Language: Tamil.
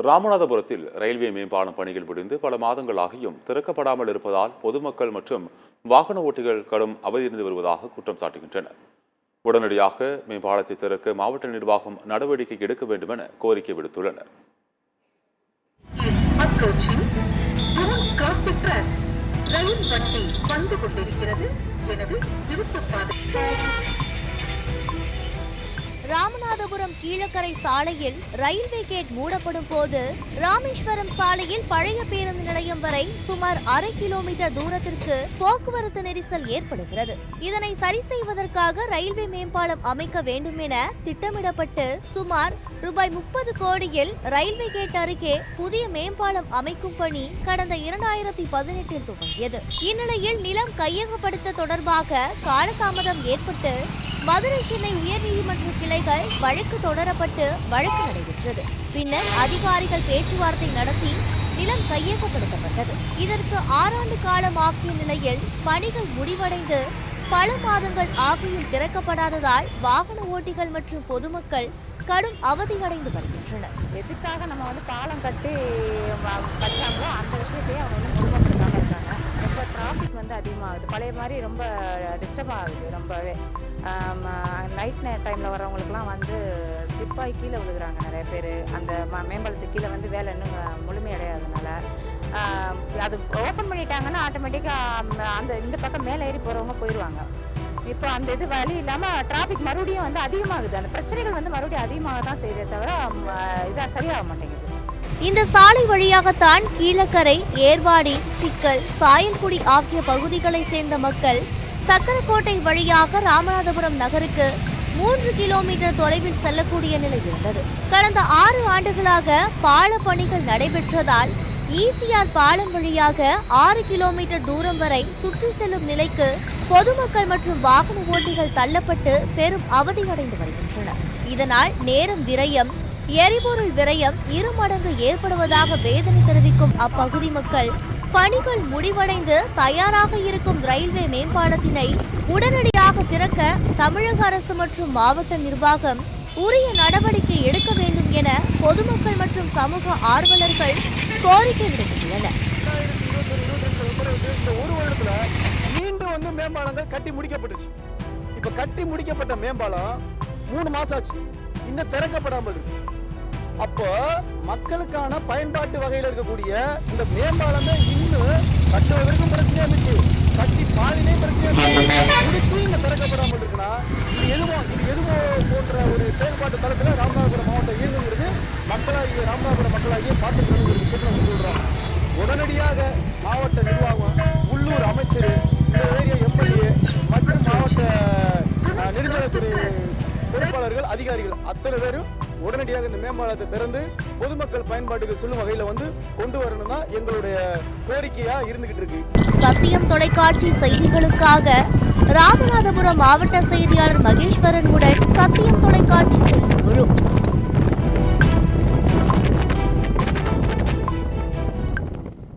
ராமநாதபுரத்தில் ரயில்வே மேம்பாலம் பணிகள் முடிந்து பல மாதங்களாகியும் திறக்கப்படாமல் இருப்பதால் பொதுமக்கள் மற்றும் வாகன ஓட்டிகள் கடும் அவதியடைந்து வருவதாக குற்றம் சாட்டுகின்றனர். உடனடியாக மேம்பாலத்தை திறக்க மாவட்ட நிர்வாகம் நடவடிக்கை எடுக்க வேண்டும் என கோரிக்கை விடுத்துள்ளனர். ராமநாதபுரம் கீழக்கரை சாலையில் ரயில்வே கேட் மூடப்படும் போது ராமேஸ்வரம் சாலையில் பழைய பேருந்து நிலையம் வரை சுமார் 1/2 கிலோமீட்டர் தூரத்திற்கு போக்குவரத்து நெரிசல் ஏற்படுகிறது. இதனை சரி செய்வதற்காக ரயில்வே மேம்பாலம் அமைக்க வேண்டும் என திட்டமிடப்பட்டு சுமார் ரூபாய் 30 கோடியில் ரயில்வே கேட் அருகே புதிய மேம்பாலம் அமைக்கும் பணி கடந்த 2018 துவங்கியது. இந்நிலையில் நிலம் கையகப்படுத்த தொடர்பாக காலதாமதம் ஏற்பட்டு மதுரை சென்னை உயர்நீதிமன்ற கிளைகள் வழக்கு தொடரப்பட்டு வழக்கு நடைபெற்றது. பின்னர் அதிகாரிகள் பேச்சுவார்த்தை நடத்தி நிலம் கையகப்படுத்தப்பட்டது. இதற்கு 6 ஆண்டு காலம் ஆகிய நிலையில் பணிகள் முடிவடைந்து பல மாதங்கள் ஆகியும் திறக்கப்படாததால் வாகன ஓட்டிகள் மற்றும் பொதுமக்கள் கடும் அவதியடைந்து வருகின்றனர். எதுக்காக நம்ம பாலம் கட்டி வச்சாங்களோ அந்த விஷயத்தையே அவங்க இன்னும் முழுமைப்படுத்தாமல் இருக்காங்க. ரொம்ப டிராஃபிக் அதிகமாகுது. பழைய மாதிரி ரொம்ப டிஸ்டர்ப் ஆகுது. ரொம்பவே நைட் டைமில் வரவங்களுக்குலாம் ஸ்லிப்பாகி கீழே விழுகிறாங்க நிறைய பேர். அந்த மேம்பாலத்துக்கு கீழே வேலை இன்னும் முழுமையடையாததுனால அது ஓப்பன் பண்ணிட்டாங்கன்னா ஆட்டோமேட்டிக்காக இந்த பக்கம் மேலே ஏறி போகிறவங்க போயிடுவாங்க. இப்போ அந்த வழி இல்லாமல் டிராஃபிக் மறுபடியும் அதிகமாகுது. அந்த பிரச்சனைகள் மறுபடியும் அதிகமாக தான் செய்தே தவிர இதாக சரியாக மாட்டேங்குது. இந்த சாலை வழியாகத்தான் கீழக்கரை, ஏர்வாடி, சிக்கல், சாயல்குடி ஆகிய பகுதிகளை சேர்ந்த மக்கள் சக்கரக்கோட்டை வழியாக ராமநாதபுரம் நகருக்கு 3 கிலோமீட்டர் தொலைவில் செல்லக்கூடிய நிலை இருந்தது. கடந்த 6 ஆண்டுகளாக பால பணிகள் நடைபெற்றதால் ஈசிஆர் பாலம் வழியாக 6 கிலோமீட்டர் தூரம் வரை சுற்றி செல்லும் நிலைக்கு பொதுமக்கள் மற்றும் வாகன ஓட்டிகள் தள்ளப்பட்டு பெரும் அவதியடைந்து வருகின்றனர். இதனால் நேரம் விரயம், எரிபொருள் விரயம் 2 மடங்கு ஏற்படுவதாக வேதனை தெரிவிக்கும் அப்பகுதி மக்கள் பணிகள் முடிவடைந்து தயாராக இருக்கும் ரயில்வே மேம்பாலத்தினை உடனடியாக திறக்க தமிழக அரசு மற்றும் மாவட்ட நிர்வாகம் உரிய நடவடிக்கை எடுக்க வேண்டும் என பொதுமக்கள் மற்றும் சமூக ஆர்வலர்கள் கோரிக்கை விடுத்துள்ளனர். ஒரு வருடத்துல மீண்டும் மேம்பாலங்கள் கட்டி முடிக்கப்பட்டுச்சு. இப்ப கட்டி முடிக்கப்பட்ட மேம்பாலம் 3 மாசம் ஆச்சு, இன்னும் திறக்கப்படாமல் இருக்கு. அப்போ மக்களுக்கான பயன்பாட்டு வகையில் இருக்கக்கூடிய இந்த மேம்பாலமே இன்னும் கட்டுவதற்கும் பிரச்சனையா இருந்துச்சு, கட்டி பாலினே பிரச்சனையா முடிச்சு இங்க திறக்கப்படாமல் இருக்குன்னா இது எதுவோ போன்ற ஒரு செயல்பாட்டு தளத்துல ராமநாதபுரம் மாவட்டம் இயங்குங்கிறது மக்களாகிய ராமநாதபுரம் மக்களாகிய பார்த்துக்கணும் ஒரு விஷயத்தை நம்ம சொல்றோம். உடனடியாக மாவட்ட நிர்வாகம், உள்ளூர் அமைச்சர், இந்த ஏரியா எம்எல்ஏ மற்றும் மாவட்ட நெடுஞ்சாலைத்துறை பொறுப்பாளர்கள், அதிகாரிகள் அத்தனை பேரும் உடனடியாக இந்த மேம்பாலத்தை திறந்து பொதுமக்கள் பயன்பாட்டுக்கு செல்லும் வகையில கொண்டு வரணும் தான் எங்களுடைய கோரிக்கையா இருந்துகிட்டு இருக்கு. சத்தியம் தொலைக்காட்சி செய்திகளுக்காக ராமநாதபுரம் மாவட்ட செய்தியாளர் மகேஸ்வரனுடன் சத்தியம் தொலைக்காட்சி செய்தி குழு.